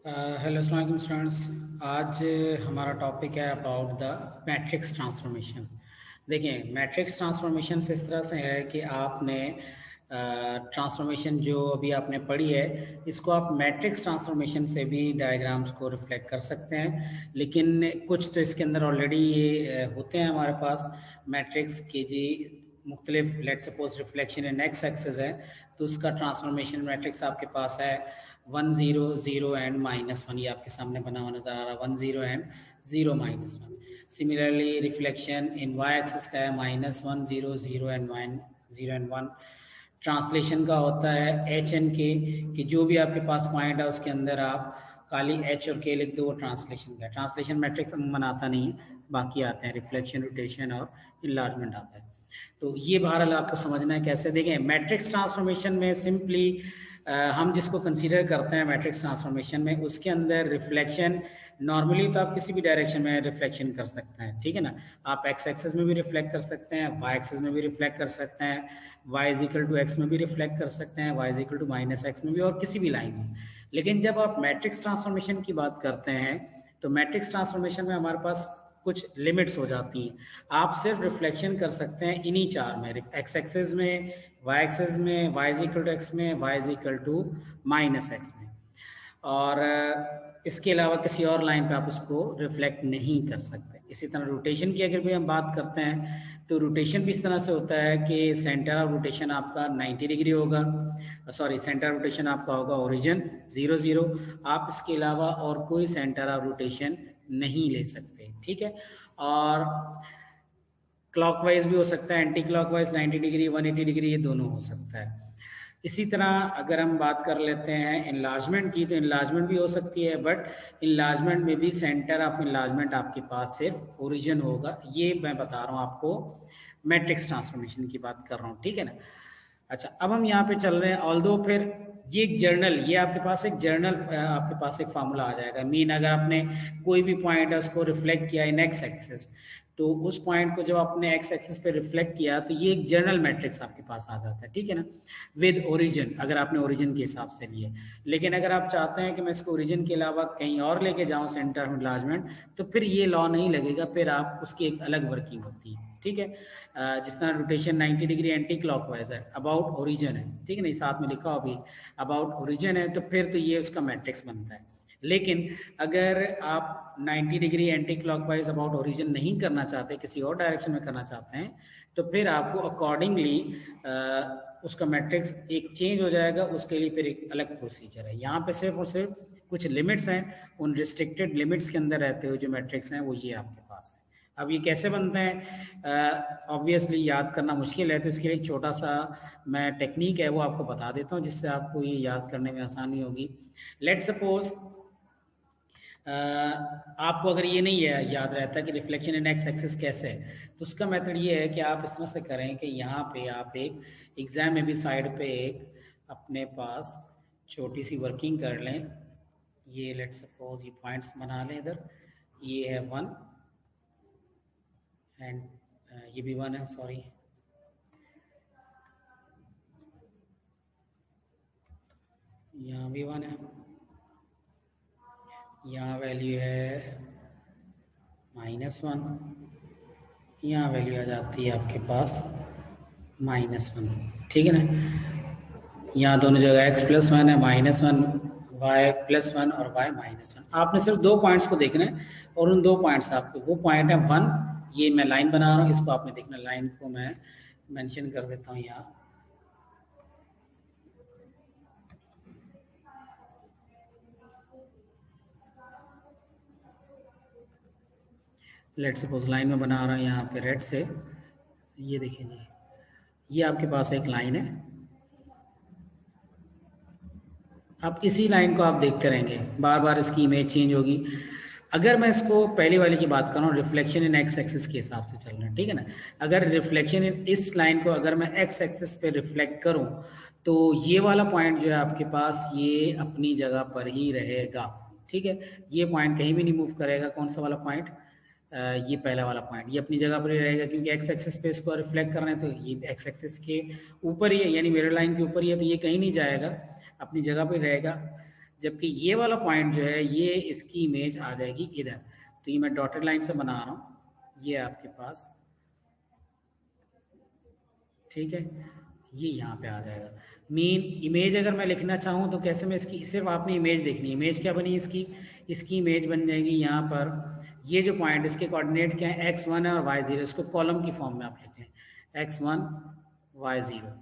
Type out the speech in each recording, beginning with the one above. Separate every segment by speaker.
Speaker 1: Hello अस्सलाम वालेकुम students. आज हमारा टॉपिक है अबाउट द मैट्रिक्स ट्रांसफॉर्मेशन। देखिए, मैट्रिक्स ट्रांसफॉर्मेशन से इस तरह से है कि आपने ट्रांसफॉर्मेशन जो अभी आपने पढ़ी है, इसको आप मैट्रिक्स ट्रांसफॉर्मेशन से भी डायग्राम्स को रिफ्लेक्ट कर सकते हैं। लेकिन कुछ तो इसके अंदर ऑलरेडी ये होते हैं हमारे पास मैट्रिक्स के जी मुख्तलिफ, let suppose reflection in x axis है तो उसका ट्रांसफॉर्मेशन मैट्रिक्स आपके पास है 1 0 0 एंड -1। ये आपके सामने बना हुआ नजर आ रहा है 1 0 and 0 -1। Similarly reflection in y axis का है -1 0 0 एंड 0 एंड 1। ट्रांसलेशन का होता है एच एन के, कि जो भी आपके पास पॉइंट है उसके अंदर आप खाली एच और के लिख दो, वो ट्रांसलेशन का है। ट्रांसलेशन मैट्रिक्स अमूमन आता नहीं है, बाकी आते हैं रिफ्लेक्शन, रोटेशन और इनलार्जमेंट आता है। तो ये बहरहाल आपको समझना है कैसे। देखें, मैट्रिक्स ट्रांसफॉर्मेशन में सिंपली हम जिसको कंसीडर करते हैं मैट्रिक्स ट्रांसफॉर्मेशन में, उसके अंदर रिफ्लेक्शन नॉर्मली तो आप किसी भी डायरेक्शन में रिफ्लेक्शन कर सकते हैं, ठीक है ना। आप एक्स एक्सिस में भी रिफ्लेक्ट कर सकते हैं, वाई एक्सिस में भी रिफ्लेक्ट कर सकते हैं, y is equal to x में भी रिफ्लेक्ट कर सकते हैं, y is equal to -x में भी, और किसी भी लाइन में। लेकिन जब आप मैट्रिक्स ट्रांसफॉर्मेशन की बात करते हैं तो मैट्रिक्स ट्रांसफॉर्मेशन में हमारे पास कुछ लिमिट्स हो जाती हैं। आप सिर्फ रिफ्लेक्शन कर सकते हैं इन्हीं चार में, एक्स एक्सिस में, वाई एक्सिस में, y is equal to x में, y is equal to -x में, और इसके अलावा किसी और लाइन पे आप उसको रिफ्लेक्ट नहीं कर सकते। इसी तरह रोटेशन की अगर भी हम बात करते हैं तो रोटेशन भी इस तरह से होता है कि सेंटर ऑफ रोटेशन आपका 90 डिग्री होगा, सॉरी सेंटर ऑफ रोटेशन आपका होगा ओरिजिन 0 0। आप इसके अलावा और कोई सेंटर ऑफ रोटेशन नहीं ले सकते, ठीक है। और क्लॉकवाइज भी हो सकता है, एंटी क्लॉकवाइज 90 डिग्री 180 डिग्री, ये दोनों हो सकता है। इसी तरह अगर हम बात कर लेते हैं इनलार्जमेंट की, तो इनलार्जमेंट भी हो सकती है, बट इनलार्जमेंट में भी सेंटर ऑफ इनलार्जमेंट आपके पास सिर्फ ओरिजिन होगा। ये मैं बता रहा हूँ आपको, मैट्रिक्स ट्रांसफॉर्मेशन की बात कर रहा हूँ, ठीक है ना। अच्छा, अब हम यहाँ पे चल रहे हैं, ऑल्दो फिर ये एक जर्नल, ये आपके पास एक जर्नल, आपके पास एक फार्मूला आ जाएगा। मीन अगर आपने कोई भी पॉइंट है उसको रिफ्लेक्ट किया इन एक्स एक्सिस, तो उस पॉइंट को जब आपने एक्स एक्सिस पे रिफ्लेक्ट किया तो ये एक जर्नल मैट्रिक्स आपके पास आ जाता है, ठीक है ना, विद ओरिजिन, अगर आपने ओरिजिन के हिसाब से लिए। लेकिन अगर आप चाहते हैं कि मैं इसको ओरिजिन के अलावा कहीं और लेके जाऊं सेंटर ऑफ इनलार्जमेंट, तो फिर ये लॉ नहीं लगेगा, फिर आप उसकी एक अलग वर्किंग होती है, ठीक है। जिस तरह रोटेशन 90 डिग्री एंटी क्लॉकवाइज है, अबाउट ओरिजिन है, ठीक है ना, साथ में लिखा हो भी अबाउट ओरिजिन है, तो फिर तो ये उसका मैट्रिक्स बनता है। लेकिन अगर आप 90 degree anti clockwise about origin नहीं करना चाहते, किसी और डायरेक्शन में करना चाहते हैं, तो फिर आपको अकॉर्डिंगली उसका मैट्रिक्स एक चेंज हो जाएगा। उसके लिए फिर एक अलग प्रोसीजर है। यहाँ पे सिर्फ और सिर्फ कुछ लिमिट्स हैं, उन रिस्ट्रिक्टेड लिमिट्स के अंदर रहते हुए जो मैट्रिक्स हैं वो ये आपके पास है। अब ये कैसे बनते हैं, ऑब्वियसली याद करना मुश्किल है, तो इसके लिए एक छोटा सा मैं टेक्निक है वो आपको बता देता हूँ, जिससे आपको ये याद करने में आसानी होगी। लेट सपोज आपको अगर ये नहीं है याद रहता कि रिफ्लेक्शन इन एक्स एक्सिस कैसे है, तो उसका मेथड ये है कि आप इस तरह से करें कि यहाँ पे आप एक एग्जाम में भी साइड पे एक अपने पास छोटी सी वर्किंग कर लें। ये लेट सपोज ये पॉइंट्स बना लें, इधर ये है 1 एंड ये भी 1 है, सॉरी, यहाँ भी 1 है, यहाँ वैल्यू है -1, यहाँ वैल्यू आ जाती है आपके पास -1, ठीक है ना। यहाँ दोनों जगह x+1 है, -1, y+1 और y-1। आपने सिर्फ दो पॉइंट्स को देखना है, और उन दो पॉइंट्स आपको, वो पॉइंट है 1, ये मैं लाइन बना रहा हूँ, इसको आपने देखना। लाइन को मैं मेंशन कर देता हूँ यहाँ, लेट सपोज लाइन में बना रहा हूँ यहाँ पे रेड से। ये देखिए जी, ये आपके पास एक लाइन है। अब इसी लाइन को आप देखते रहेंगे, बार बार इसकी इमेज चेंज होगी। अगर मैं इसको पहली वाली की बात कर रहा हूँ, रिफ्लेक्शन इन एक्स एक्सिस के हिसाब से चल रहा है, ठीक है ना। अगर रिफ्लेक्शन इन इस लाइन को अगर मैं एक्स एक्सिस पे रिफ्लेक्ट करूँ, तो ये वाला पॉइंट जो है आपके पास, ये अपनी जगह पर ही रहेगा, ठीक है। ये पॉइंट कहीं भी नहीं मूव करेगा। कौन सा वाला पॉइंट, ये पहला वाला पॉइंट, ये अपनी जगह पर ही रहेगा, क्योंकि एक्स एक्सिस पे इसको रिफ्लेक्ट कर रहे हैं, तो ये एक्स एक्सिस के ऊपर ही है, यानी मिरर लाइन के ऊपर ही है, तो ये कहीं नहीं जाएगा, अपनी जगह पर रहेगा। जबकि ये वाला पॉइंट जो है ये इसकी इमेज आ जाएगी इधर। तो ये मैं डॉटेड लाइन से बना रहा हूँ, ये आपके पास, ठीक है, ये यहाँ पे आ जाएगा। मीन इमेज अगर मैं लिखना चाहूँ तो कैसे मैं इसकी, सिर्फ आपने इमेज देखनी है। इमेज क्या बनी इसकी इमेज बन जाएगी यहाँ पर, ये जो पॉइंट इसके कोऑर्डिनेट क्या है x1 है और y0, इसको कॉलम की फॉर्म में आप लिख लें x1 y0,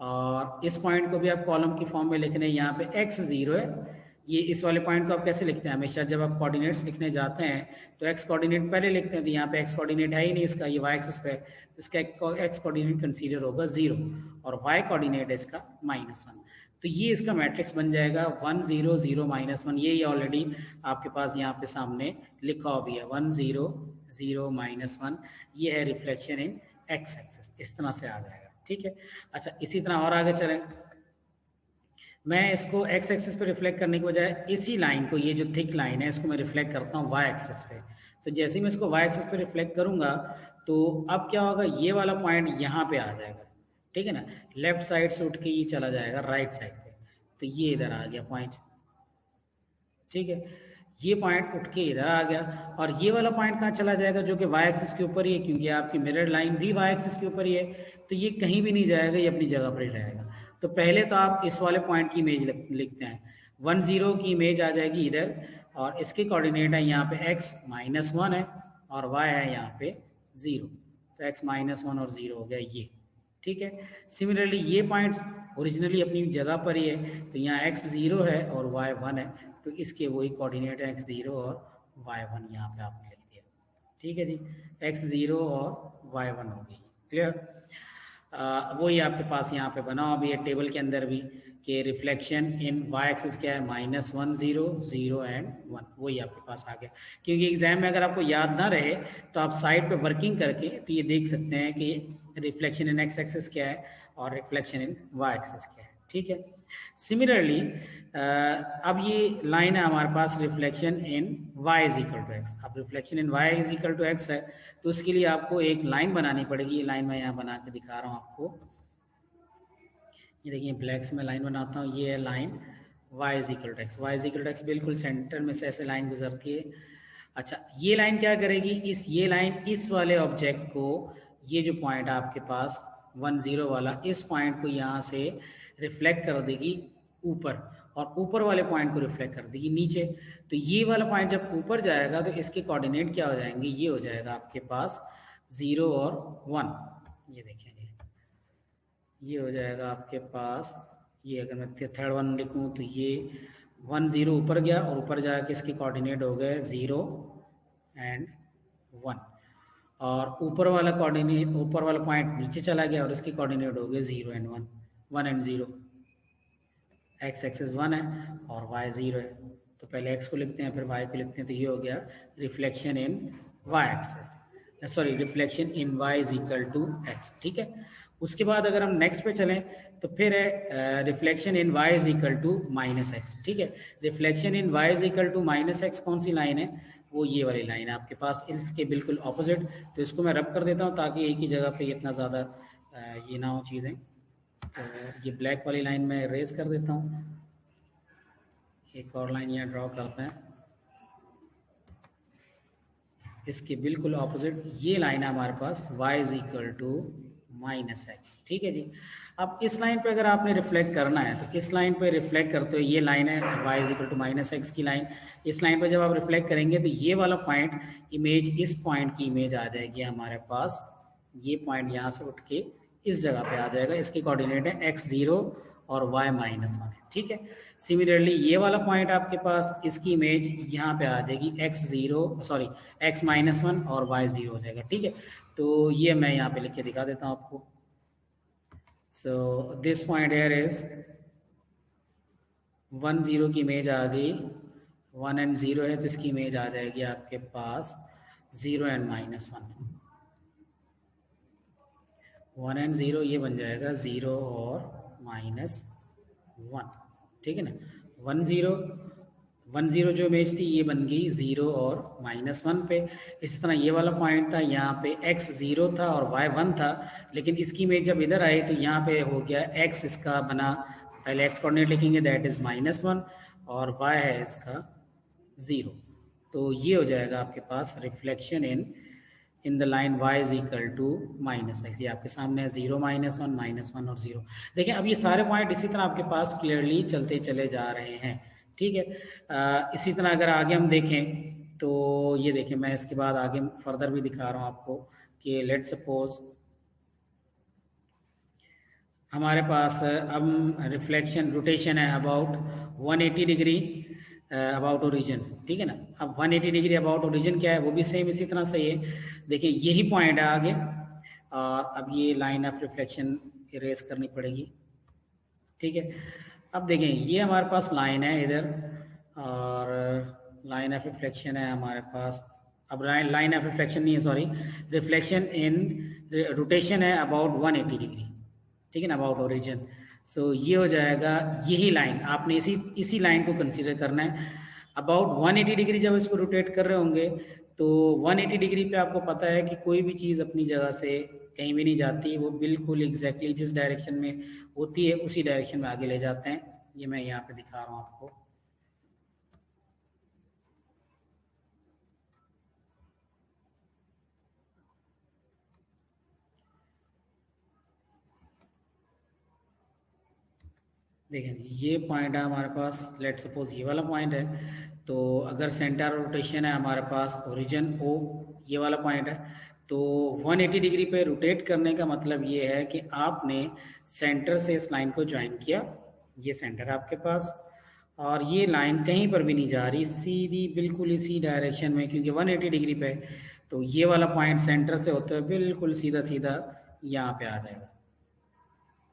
Speaker 1: और इस पॉइंट को भी आप कॉलम की फॉर्म में लिख रहे हैं, यहाँ पे x0 है। ये इस वाले पॉइंट को आप कैसे लिखते हैं, हमेशा जब आप कोऑर्डिनेट्स लिखने जाते हैं तो x कोऑर्डिनेट पहले लिखते हैं, तो यहाँ पे x कोऑर्डिनेट है ही नहीं इसका, ये y एक्सिस पे, तो इसका x कोऑर्डिनेट कंसीडर होगा 0 और y कोऑर्डिनेट है इसका -1। तो ये इसका मैट्रिक्स बन जाएगा 1 0 0 -1। ये ऑलरेडी आपके पास यहाँ पे सामने लिखा हुआ भी है 1 0 0 -1। ये है रिफ्लेक्शन इन x एक्सिस, इस तरह से आ जाएगा, ठीक है। अच्छा, इसी तरह और आगे चलें, मैं इसको x एक्सिस पे रिफ्लेक्ट करने के बजाय इसी लाइन को, ये जो थिक लाइन है, इसको मैं रिफ्लेक्ट करता हूँ y एक्सिस पे। तो जैसे ही मैं इसको y एक्सिस पे रिफ्लेक्ट करूंगा तो अब क्या होगा, ये वाला पॉइंट यहाँ पे आ जाएगा, ठीक है ना, लेफ्ट साइड से उठ के ये चला जाएगा राइट साइड पे, तो ये इधर आ गया पॉइंट, ठीक है। ये पॉइंट उठ के इधर आ गया, और ये वाला पॉइंट कहाँ चला जाएगा, जो कि y एक्सिस के ऊपर ही है, क्योंकि आपकी मिरर लाइन भी y एक्सिस के ऊपर ही है, तो ये कहीं भी नहीं जाएगा, ये अपनी जगह पर ही रहेगा। तो पहले तो आप इस वाले पॉइंट की इमेज लिखते हैं, 1 0 की इमेज आ जाएगी इधर, और इसके कोऑर्डिनेट है यहाँ पे x -1 है और y है यहाँ पे 0, तो x -1 और 0 हो गया ये, ठीक है। सिमिलरली ये पॉइंट ओरिजिनली अपनी जगह पर ही है, तो यहाँ x 0 है और y 1 है, तो इसके वही कोऑर्डिनेट है x 0 और y 1, यहाँ पे आपने लिख दिया, ठीक है जी, x 0 और y 1 हो गई, क्लियर। वही आपके पास यहाँ पे बना हुआ भी है टेबल के अंदर भी, कि रिफ्लेक्शन इन y एक्सिस क्या है -1 0 0 एंड 1, वही आपके पास आ गया। क्योंकि एग्जाम में अगर आपको याद ना रहे तो आप साइड पे वर्किंग करके तो ये देख सकते हैं कि रिफ्लेक्शन इन x एक्सिस क्या है और रिफ्लेक्शन इन y एक्सिस क्या है, ठीक है। सिमिलरली अब ये लाइन है हमारे पास रिफ्लेक्शन इन y = x। अब रिफ्लेक्शन इन y = x है, तो उसके लिए आपको एक लाइन बनानी पड़ेगी। ये लाइन मैं यहाँ बना के दिखा रहा हूँ आपको, ये देखिए ब्लैक से मैं लाइन बनाता हूँ, ये है line y = x। y = x बिल्कुल सेंटर में से ऐसे लाइन गुजरती है। अच्छा, ये लाइन क्या करेगी, ये लाइन इस वाले ऑब्जेक्ट को, ये जो पॉइंट आपके पास 1 0 वाला, इस पॉइंट को यहाँ से रिफ्लेक्ट कर देगी ऊपर, और ऊपर वाले पॉइंट को रिफ्लेक्ट कर देगी नीचे। तो ये वाला पॉइंट जब ऊपर जाएगा तो इसके कोऑर्डिनेट क्या हो जाएंगे, ये हो जाएगा आपके पास 0 और 1, ये देखेंगे, ये हो जाएगा आपके पास, ये अगर मैं थर्ड वन लिखूँ तो ये 1 0 ऊपर गया, और ऊपर जाके इसके कोऑर्डिनेट हो गए 0 एंड 1, और ऊपर वाला कोऑर्डिनेट, ऊपर वाला पॉइंट नीचे चला गया और इसके कोऑर्डिनेट हो गए 0 एंड 1, 1 एंड 0। x एक्सिस 1 है और y 0 है, तो पहले x को लिखते हैं फिर y को लिखते हैं, तो ये हो गया reflection in y axis, sorry reflection in y = x, ठीक है। उसके बाद अगर हम नेक्स्ट पे चलें तो फिर है रिफ्लेक्शन इन y = -x, ठीक है। रिफ्लेक्शन इन y = -x कौन सी लाइन है, वो ये वाली लाइन है आपके पास, इसके बिल्कुल ऑपोजिट। तो इसको मैं रब कर देता हूँ ताकि एक ही जगह पे इतना ज़्यादा ये ना हो चीज़ें। तो ये ब्लैक वाली लाइन में रेज कर देता हूँ, एक और लाइन यहाँ ड्रॉ करते हैं, इसके बिल्कुल ऑपोजिट ये लाइन है हमारे पास y = -x, ठीक है जी। अब इस लाइन पे अगर आपने रिफ्लेक्ट करना है तो इस लाइन पे रिफ्लेक्ट करते हो, ये लाइन है y = -x की लाइन, इस लाइन पे जब आप रिफ्लेक्ट करेंगे तो ये वाला पॉइंट इमेज, इस पॉइंट की इमेज आ जाएगी हमारे पास, ये पॉइंट यहाँ से उठ के इस जगह पे आ जाएगा, इसके कोऑर्डिनेट है x 0 और y -1 है, ठीक है। सिमिलरली ये वाला पॉइंट आपके पास, इसकी इमेज यहाँ पे आ जाएगी x 1 और y 0 हो जाएगा, ठीक है। तो ये मैं यहाँ पे लिख के दिखा देता हूँ आपको। So this point here is 1 0 की इमेज आ गई, 1 एंड 0 है तो इसकी इमेज आ जाएगी आपके पास 0 एंड -1, 1 एंड 0 ये बन जाएगा 0 और -1, ठीक है ना। 1 0 जो इमेज थी ये बन गई 0 और -1 पे। इस तरह ये वाला पॉइंट था, यहाँ पे x 0 था और y 1 था, लेकिन इसकी इमेज जब इधर आई तो यहाँ पे हो गया x, इसका बना, पहले x कोऑर्डिनेट लिखेंगे दैट इज -1, और y है इसका 0। तो ये हो जाएगा आपके पास reflection in the line y is equal to minus x. ये आपके सामने है 0 -1 -1 और 0। देखिए अब ये सारे पॉइंट इसी तरह आपके पास क्लियरली चलते चले जा रहे हैं, ठीक है। इसी तरह अगर आगे हम देखें तो ये देखें, मैं इसके बाद आगे फर्दर भी दिखा रहा हूँ आपको कि लेट सपोज हमारे पास अब रिफ्लेक्शन रोटेशन है अबाउट 180 डिग्री अबाउट ओरिजिन, ठीक है ना। अब 180 डिग्री अबाउट ओरिजिन क्या है, वो भी सेम इसी तरह से है। देखिए यही पॉइंट है आगे, और अब ये लाइन ऑफ रिफ्लेक्शन इरेज करनी पड़ेगी, ठीक है। अब देखें ये हमारे पास लाइन है इधर, और लाइन ऑफ रिफ्लेक्शन है हमारे पास। अब लाइन ऑफ रिफ्लेक्शन नहीं है, सॉरी, रिफ्लेक्शन इन रोटेशन है अबाउट 180 डिग्री, ठीक है ना, अबाउट ओरिजिन। सो ये हो जाएगा यही लाइन, आपने इसी लाइन को कंसीडर करना है। अबाउट 180 डिग्री जब इसको रोटेट कर रहे होंगे तो 180 डिग्री पे आपको पता है कि कोई भी चीज़ अपनी जगह से कहीं भी नहीं जाती, वो बिल्कुल एग्जैक्टली जिस डायरेक्शन में होती है उसी डायरेक्शन में आगे ले जाते हैं। ये मैं यहाँ पे दिखा रहा हूँ आपको। देखें ये पॉइंट है हमारे पास, लेट सपोज ये वाला पॉइंट है। तो अगर सेंटर रोटेशन है हमारे पास ओरिजिन ओ, ये वाला पॉइंट है, तो 180 डिग्री पे रोटेट करने का मतलब ये है कि आपने सेंटर से इस लाइन को ज्वाइन किया, ये सेंटर है आपके पास, और ये लाइन कहीं पर भी नहीं जा रही, सीधी बिल्कुल इसी डायरेक्शन में, क्योंकि 180 डिग्री पे। तो ये वाला पॉइंट सेंटर से होते हुए बिल्कुल सीधा सीधा यहाँ पे आ जाएगा,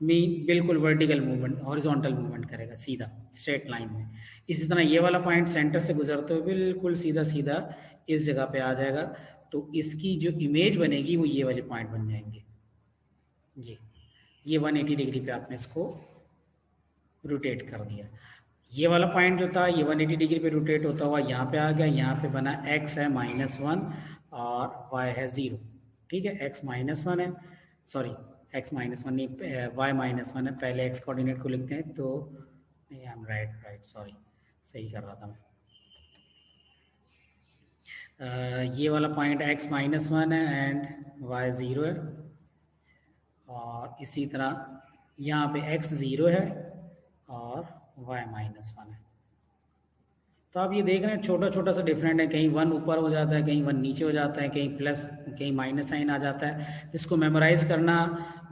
Speaker 1: मीन बिल्कुल वर्टिकल मूवमेंट, हॉरिजॉन्टल मूवमेंट करेगा सीधा स्ट्रेट लाइन में। इसी तरह ये वाला पॉइंट सेंटर से गुजरते हुए बिल्कुल सीधा सीधा इस जगह पे आ जाएगा। तो इसकी जो इमेज बनेगी वो ये वाले पॉइंट बन जाएंगे। ये 180 डिग्री पे आपने इसको रोटेट कर दिया। ये वाला पॉइंट जो था ये 180 डिग्री पे रोटेट होता हुआ यहाँ पे आ गया, यहाँ पे बना x है -1 और y है 0, ठीक है। x -1 है, सॉरी x -1 नहीं, y -1 है। पहले x कोऑर्डिनेट को लिखते हैं, तो नहीं, आई एम राइट, सॉरी, सही कर रहा था मैं। ये वाला पॉइंट x -1 है एंड y 0 है, और इसी तरह यहाँ पे x 0 है और y -1 है। तो आप ये देख रहे हैं छोटा छोटा सा डिफरेंट है, कहीं 1 ऊपर हो जाता है, कहीं 1 नीचे हो जाता है, कहीं प्लस कहीं माइनस साइन आ जाता है। इसको मेमोराइज करना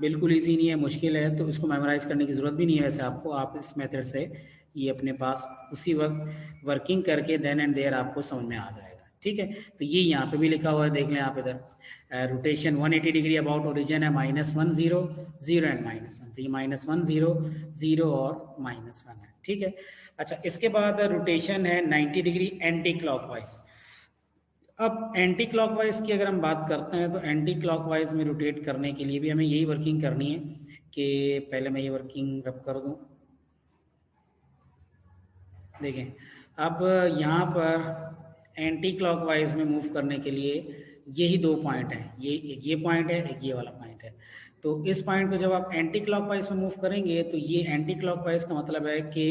Speaker 1: बिल्कुल इजी नहीं है, मुश्किल है, तो इसको मेमोराइज करने की ज़रूरत भी नहीं है वैसे आपको। आप इस मेथड से ये अपने पास उसी वक्त वर्किंग करके देन एंड देयर आपको समझ में आ जाएगा, ठीक है। तो ये यहाँ पे भी लिखा हुआ है, देख लें आप इधर, रोटेशन 180 डिग्री अबाउट ओरिजिन है -1 0 0 एंड -1, तो ये -1 0 0 और -1 है, ठीक है। अच्छा, इसके बाद रोटेशन है 90 डिग्री एंटी क्लॉकवाइज। अब एंटी क्लॉकवाइज की अगर हम बात करते हैं तो एंटी क्लॉकवाइज में रोटेट करने के लिए भी हमें यही वर्किंग करनी है कि पहले मैं ये वर्किंग रब कर दूं। देखें अब यहाँ पर एंटी क्लॉकवाइज में मूव करने के लिए यही 2 पॉइंट हैं, ये पॉइंट है, एक ये वाला पॉइंट है। तो इस पॉइंट को जब आप एंटी क्लॉकवाइज में मूव करेंगे तो ये एंटी क्लॉकवाइज का मतलब है कि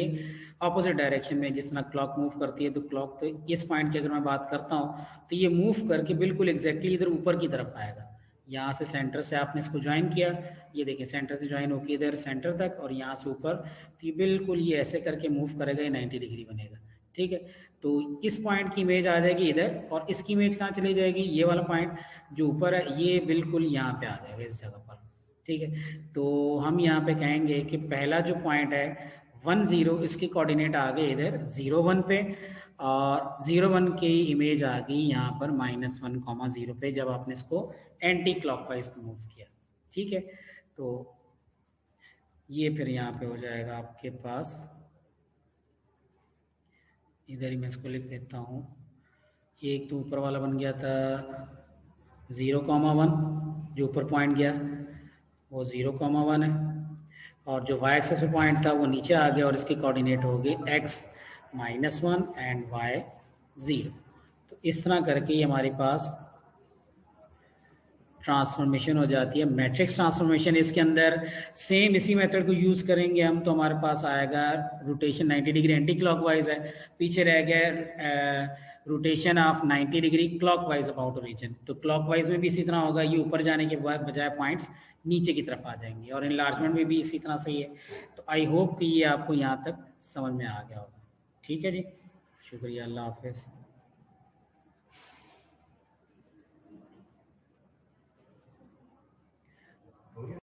Speaker 1: ऑपोजिट डायरेक्शन में, जिस तरह क्लॉक मूव करती है, तो क्लॉक, तो इस पॉइंट की अगर मैं बात करता हूँ तो ये मूव करके बिल्कुल एग्जैक्टली इधर ऊपर की तरफ आएगा। यहाँ से सेंटर से आपने इसको ज्वाइन किया, ये देखिए सेंटर से ज्वाइन होकर इधर सेंटर तक, और यहाँ से ऊपर, तो ये बिल्कुल ये ऐसे करके मूव करेगा, ये 90 डिग्री बनेगा, ठीक है। तो इस पॉइंट की इमेज आ जाएगी इधर, और इसकी इमेज कहाँ चली जाएगी, ये वाला पॉइंट जो ऊपर है ये बिल्कुल यहाँ पे आ जाएगा इस जगह पर, ठीक है। तो हम यहाँ पे कहेंगे कि पहला जो पॉइंट है 1 0, इसके कोऑर्डिनेट आ गए इधर 0 1 पे, और 0 1 की इमेज आ गई यहाँ पर -1 0 पे, जब आपने इसको एंटी क्लॉकवाइज मूव किया, ठीक है। तो ये फिर यहाँ पे हो जाएगा आपके पास, इधर ही मैं इसको लिख देता हूँ। एक तो ऊपर वाला बन गया था 0,1, जो ऊपर पॉइंट गया वो 0,1 है, और जो y एक्सेस पे पॉइंट था वो नीचे आ गया, और इसके कोऑर्डिनेट हो गए x -1 एंड y 0। तो इस तरह करके हमारे पास ट्रांसफॉर्मेशन हो जाती है। मैट्रिक्स ट्रांसफॉर्मेशन, इसके अंदर सेम इसी मेथड को यूज़ करेंगे हम, तो हमारे पास आएगा रोटेशन 90 डिग्री एंटी क्लॉकवाइज है, पीछे रह गया rotation of 90 degree clockwise about origin. तो क्लॉकवाइज में भी इसी तरह होगा, ये ऊपर जाने के बजाय पॉइंट्स नीचे की तरफ आ जाएंगे, और इनलार्जमेंट में भी इसी तरह से ही है। तो आई होप कि ये आपको यहाँ तक समझ में आ गया होगा। ठीक है जी, शुक्रिया, अल्लाह हाफिज़।